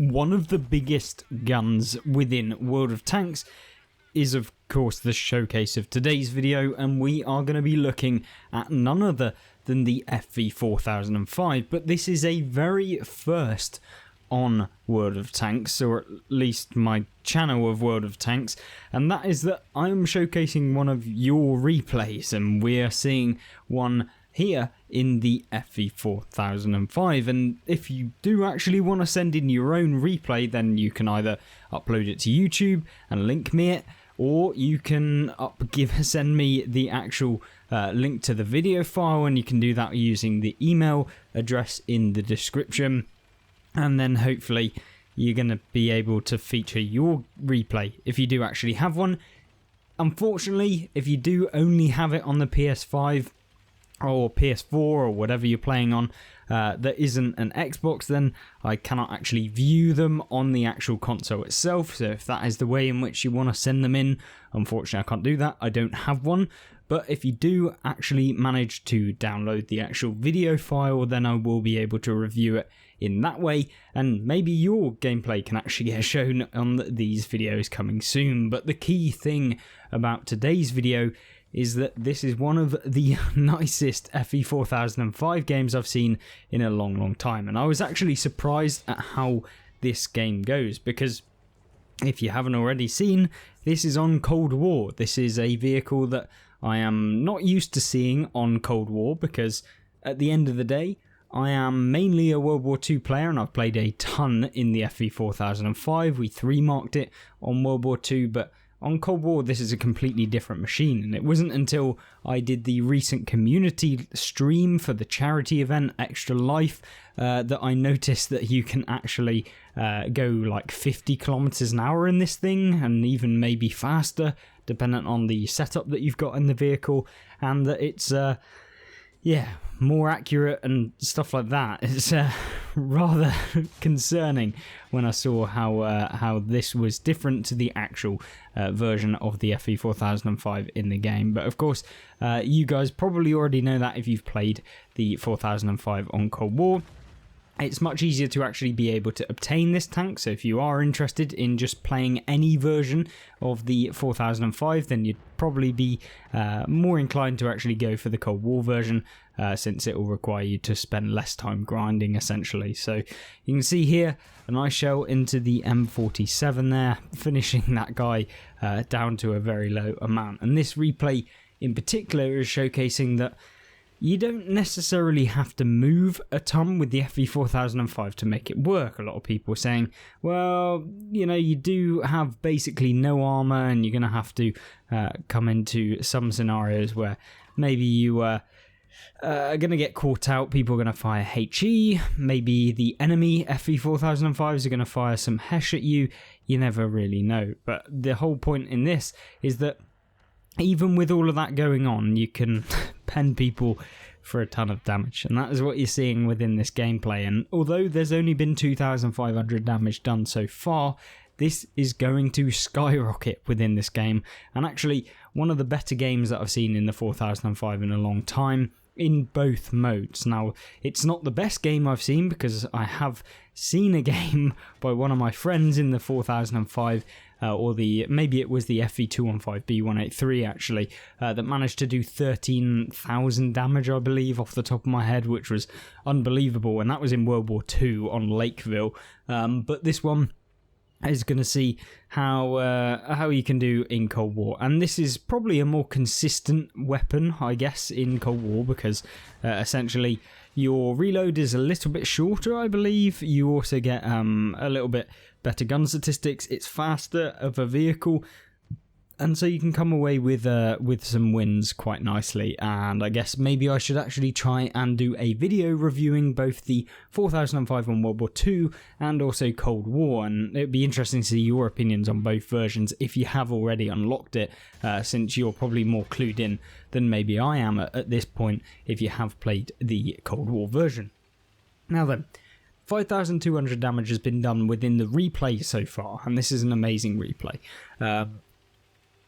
One of the biggest guns within World of Tanks is of course the showcase of today's video, and we are going to be looking at none other than the FV4005, but this is a very first on World of Tanks, or at least my channel of World of Tanks, and that is that I am showcasing one of your replays, and we are seeing one here in the FV4005. And if you do actually want to send in your own replay, then you can either upload it to YouTube and link me it, or you can send me the actual link to the video file, and you can do that using the email address in the description, and then hopefully you're going to be able to feature your replay if you do actually have one. Unfortunately, if you do only have it on the PS5 or PS4 or whatever you're playing on, that isn't an Xbox, then I cannot actually view them on the actual console itself. So if that is the way in which you want to send them in, unfortunately I can't do that. I don't have one. But if you do actually manage to download the actual video file, then I will be able to review it in that way, and maybe your gameplay can actually get shown on these videos coming soon. But the key thing about today's video is that this is one of the nicest FV4005 games I've seen in a long time, and I was actually surprised at how this game goes, because if you haven't already seen, this is on Cold War. This is a vehicle that I am not used to seeing on Cold War, because at the end of the day, I am mainly a World War II player, and I've played a ton in the FV4005. We 3-marked it on World War II, but on Cold War, this is a completely different machine, and it wasn't until I did the recent community stream for the charity event Extra Life that I noticed that you can actually go like 50 kilometers an hour in this thing, and even maybe faster, depending on the setup that you've got in the vehicle, and that it's more accurate and stuff like that. It's rather concerning when I saw how this was different to the actual version of the FV4005 in the game. But of course, you guys probably already know that if you've played the 4005 on Cold War. It's much easier to actually be able to obtain this tank, so if you are interested in just playing any version of the 4005, then you'd probably be more inclined to actually go for the Cold War version, since it will require you to spend less time grinding essentially. So you can see here a nice shell into the M47 there, finishing that guy down to a very low amount. And this replay in particular is showcasing that you don't necessarily have to move a ton with the FV4005 to make it work. A lot of people are saying, well, you know, you do have basically no armor, and you're going to have to come into some scenarios where maybe you are going to get caught out. People are going to fire HE. Maybe the enemy FV4005s are going to fire some HESH at you. You never really know. But the whole point in this is that even with all of that going on, you can pen people for a ton of damage, and that is what you're seeing within this gameplay. And although there's only been 2,500 damage done so far, this is going to skyrocket within this game, and actually one of the better games that I've seen in the 4005 in a long time, in both modes. Now, it's not the best game I've seen, because I have seen a game by one of my friends in the 4005, maybe it was the FV215B183 actually, that managed to do 13,000 damage, I believe, off the top of my head, which was unbelievable, and that was in World War II on Lakeville. But this one is going to see how you can do in Cold War, and this is probably a more consistent weapon, I guess, in Cold War, because essentially your reload is a little bit shorter, I believe. You also get a little bit better gun statistics. It's faster of a vehicle, and so you can come away with some wins quite nicely. And I guess maybe I should actually try and do a video reviewing both the 4005 on World War II and also Cold War, and it'd be interesting to see your opinions on both versions if you have already unlocked it, since you're probably more clued in than maybe I am at this point if you have played the Cold War version. Now then, 5,200 damage has been done within the replay so far, and this is an amazing replay.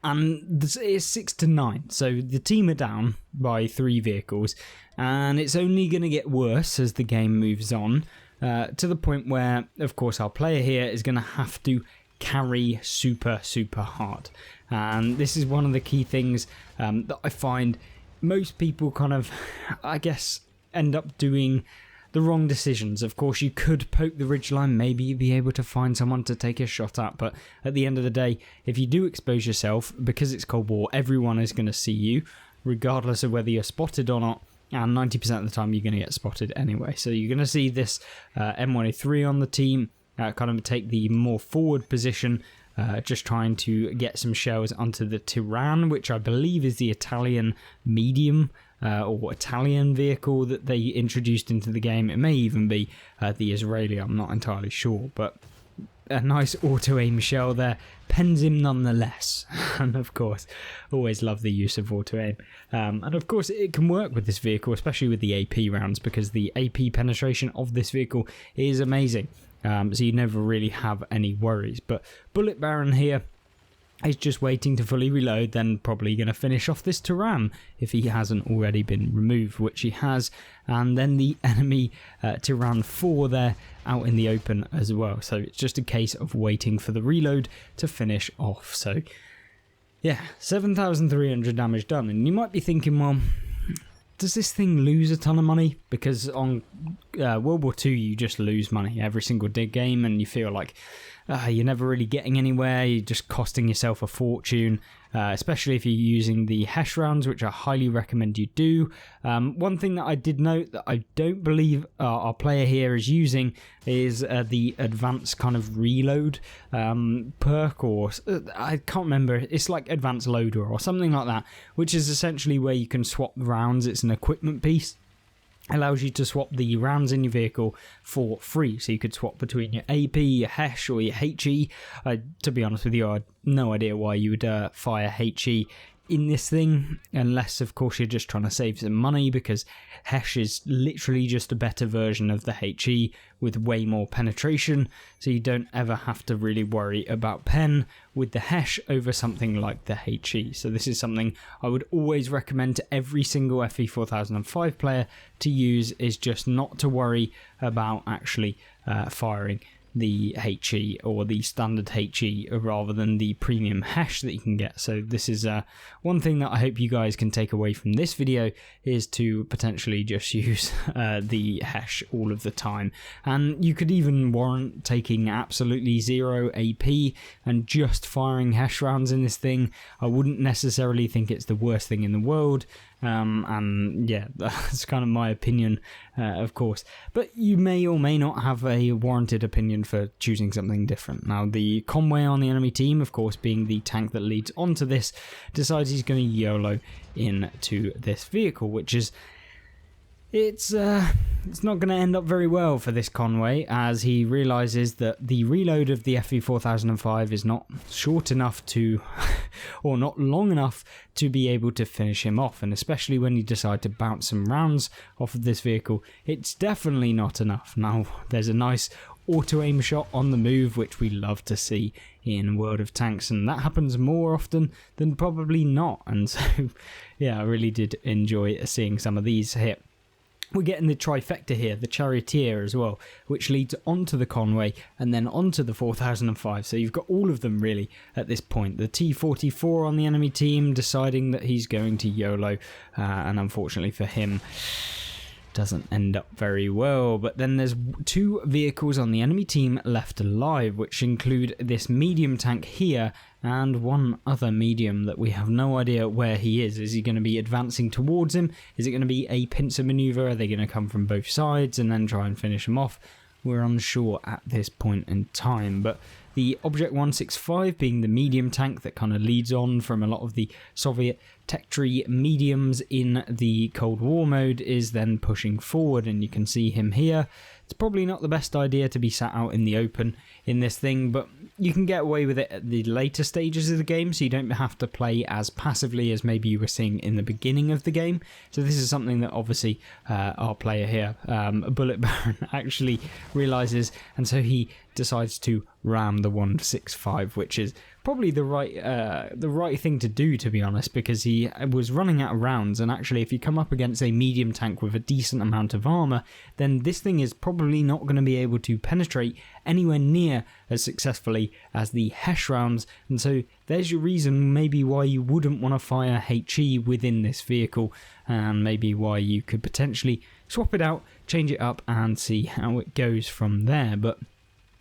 And it's 6-9, so the team are down by 3 vehicles, and it's only going to get worse as the game moves on. to the point where, of course, our player here is going to have to carry super hard. And this is one of the key things that I find most people kind of, I guess, end up doing the wrong decisions. Of course, you could poke the ridgeline, maybe you'd be able to find someone to take a shot at, but at the end of the day, if you do expose yourself, because it's Cold War, everyone is going to see you, regardless of whether you're spotted or not, and 90% of the time you're going to get spotted anyway. So you're going to see this M103 on the team kind of take the more forward position, just trying to get some shells onto the Tyran, which I believe is the Italian medium or Italian vehicle that they introduced into the game. It may even be the Israeli, I'm not entirely sure, but a nice auto-aim shell there pens him nonetheless. And of course, always love the use of auto-aim. And of course, it can work with this vehicle, especially with the AP rounds, because the AP penetration of this vehicle is amazing. So you never really have any worries. But Bullet Baron here is just waiting to fully reload, then probably going to finish off this Tyran if he hasn't already been removed, which he has. And then the enemy Tyran 4 there out in the open as well. So it's just a case of waiting for the reload to finish off. So yeah, 7,300 damage done. And you might be thinking, well, does this thing lose a ton of money? Because on World War II, you just lose money every single game, and you feel like you're never really getting anywhere. You're just costing yourself a fortune, especially if you're using the Hesh rounds, which I highly recommend you do. One thing that I did note that I don't believe our player here is using is the advanced kind of reload perk, or I can't remember. It's like advanced loader or something like that, which is essentially where you can swap rounds. It's an equipment piece. Allows you to swap the rounds in your vehicle for free. So you could swap between your AP, your Hesh, or your HE. To be honest with you, I had no idea why you would fire HE in this thing, unless of course you're just trying to save some money, because Hesh is literally just a better version of the HE with way more penetration, so you don't ever have to really worry about pen with the Hesh over something like the HE. So this is something I would always recommend to every single FE 4005 player to use, is just not to worry about actually firing the HE or the standard HE rather than the premium Hesh that you can get. So this is one thing that I hope you guys can take away from this video, is to potentially just use the Hesh all of the time. And you could even warrant taking absolutely zero AP and just firing Hesh rounds in this thing. I wouldn't necessarily think it's the worst thing in the world. And yeah, that's kind of my opinion, of course, but you may or may not have a warranted opinion for choosing something different. Now, the Conway on the enemy team, of course, being the tank that leads onto this, decides he's going to YOLO into this vehicle, which is it's not going to end up very well for this Conway, as he realizes that the reload of the FE 4005 is not short enough to, or not long enough to be able to finish him off. And especially when you decide to bounce some rounds off of this vehicle, it's definitely not enough. Now, there's a nice auto-aim shot on the move, which we love to see in World of Tanks, and that happens more often than probably not. And so, yeah, I really did enjoy seeing some of these hit. We're getting the trifecta here, the Charioteer as well, which leads onto the Conway and then onto the 4005. So you've got all of them really at this point. The T-44 on the enemy team deciding that he's going to YOLO, and unfortunately for him, doesn't end up very well. But then there's two vehicles on the enemy team left alive, which include this medium tank here and one other medium that we have no idea where he is. Is he going to be advancing towards him? Is it going to be a pincer maneuver? Are they going to come from both sides and then try and finish him off? We're unsure at this point in time, but the Object 165 being the medium tank that kind of leads on from a lot of the Soviet tech tree mediums in the Cold War mode is then pushing forward, and you can see him here. It's probably not the best idea to be sat out in the open in this thing, but you can get away with it at the later stages of the game, so you don't have to play as passively as maybe you were seeing in the beginning of the game. So this is something that obviously our player here, Bullet Baron, actually realises, and so he decides to ram the 165, which is probably the right thing to do, to be honest, because he was running out of rounds, and actually if you come up against a medium tank with a decent amount of armour, then this thing is probably not going to be able to penetrate anywhere near as successfully as the Hesh rounds, and so there's your reason maybe why you wouldn't want to fire HE within this vehicle, and maybe why you could potentially swap it out, change it up, and see how it goes from there. But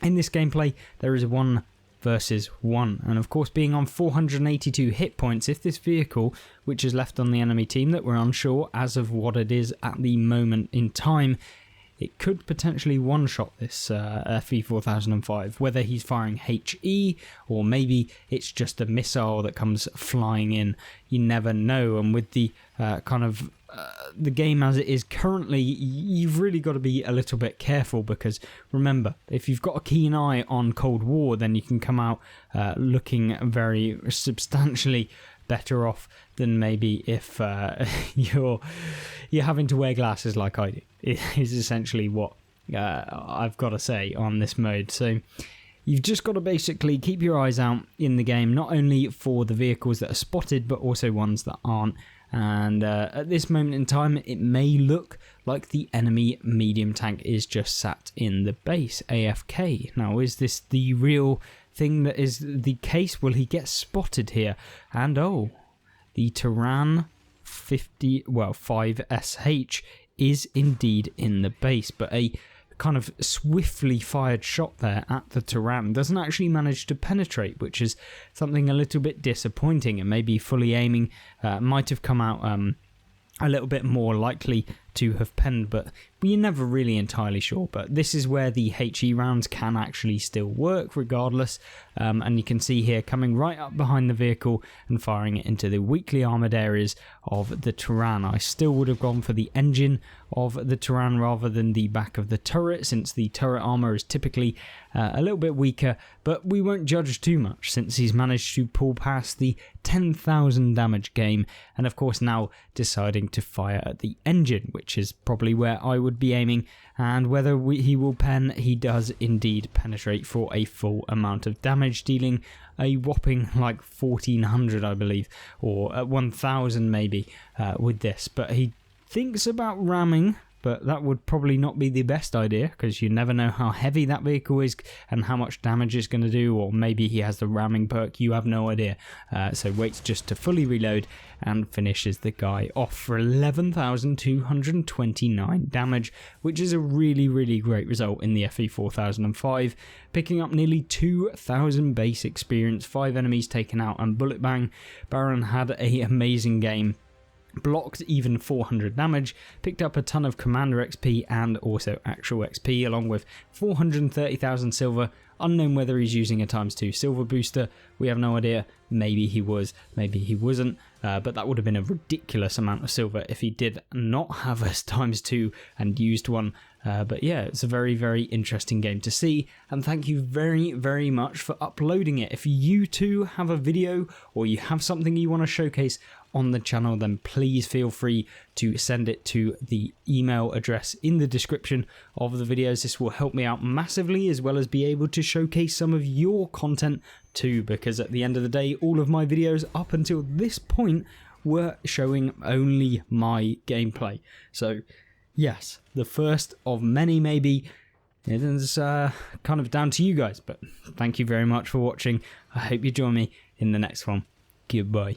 in this gameplay, there is a 1 versus 1, and of course being on 482 hit points, if this vehicle, which is left on the enemy team that we're unsure as of what it is at the moment in time, it could potentially one-shot this FE4005, whether he's firing HE or maybe it's just a missile that comes flying in. You never know, and with the the game as it is currently, you've really got to be a little bit careful, because remember, if you've got a keen eye on Cold War, then you can come out looking very substantially better off than maybe if you're having to wear glasses like I do. It is essentially what I've got to say on this mode. So you've just got to basically keep your eyes out in the game, not only for the vehicles that are spotted, but also ones that aren't. And at this moment in time, it may look like the enemy medium tank is just sat in the base, AFK. Now, is this the real thing that is the case? Will he get spotted here? And oh, the Tyran 5SH is indeed in the base, but a kind of swiftly fired shot there at the Tyran doesn't actually manage to penetrate, which is something a little bit disappointing, and maybe fully aiming might have come out a little bit more likely to have penned, but we're never really entirely sure. But this is where the HE rounds can actually still work regardless, and you can see here coming right up behind the vehicle and firing it into the weakly armoured areas of the Tyran. I still would have gone for the engine of the Tyran rather than the back of the turret, since the turret armour is typically a little bit weaker, but we won't judge too much since he's managed to pull past the 10,000 damage game, and of course now deciding to fire at the engine, which is probably where I would be aiming, and whether he will pen, he does indeed penetrate for a full amount of damage, dealing a whopping like 1400 I believe, or 1000 maybe with this. But he thinks about ramming, but that would probably not be the best idea, because you never know how heavy that vehicle is and how much damage it's going to do, or maybe he has the ramming perk, you have no idea. So waits just to fully reload and finishes the guy off for 11,229 damage, which is a really great result in the FE4005, picking up nearly 2,000 base experience, 5 enemies taken out, and Bullet Baron had an amazing game. Blocked even 400 damage, picked up a ton of commander XP and also actual XP, along with 430,000 silver. Unknown whether he's using a ×2 silver booster, we have no idea. Maybe he was, maybe he wasn't, but that would have been a ridiculous amount of silver if he did not have a ×2 and used one. But yeah, it's a very interesting game to see, and thank you very much for uploading it. If you too have a video or you have something you want to showcase on the channel, then please feel free to send it to the email address in the description of the videos. This will help me out massively, as well as be able to showcase some of your content too, because at the end of the day, all of my videos up until this point were showing only my gameplay. So yes, the first of many maybe. It is kind of down to you guys, but thank you very much for watching. I hope you join me in the next one. Goodbye.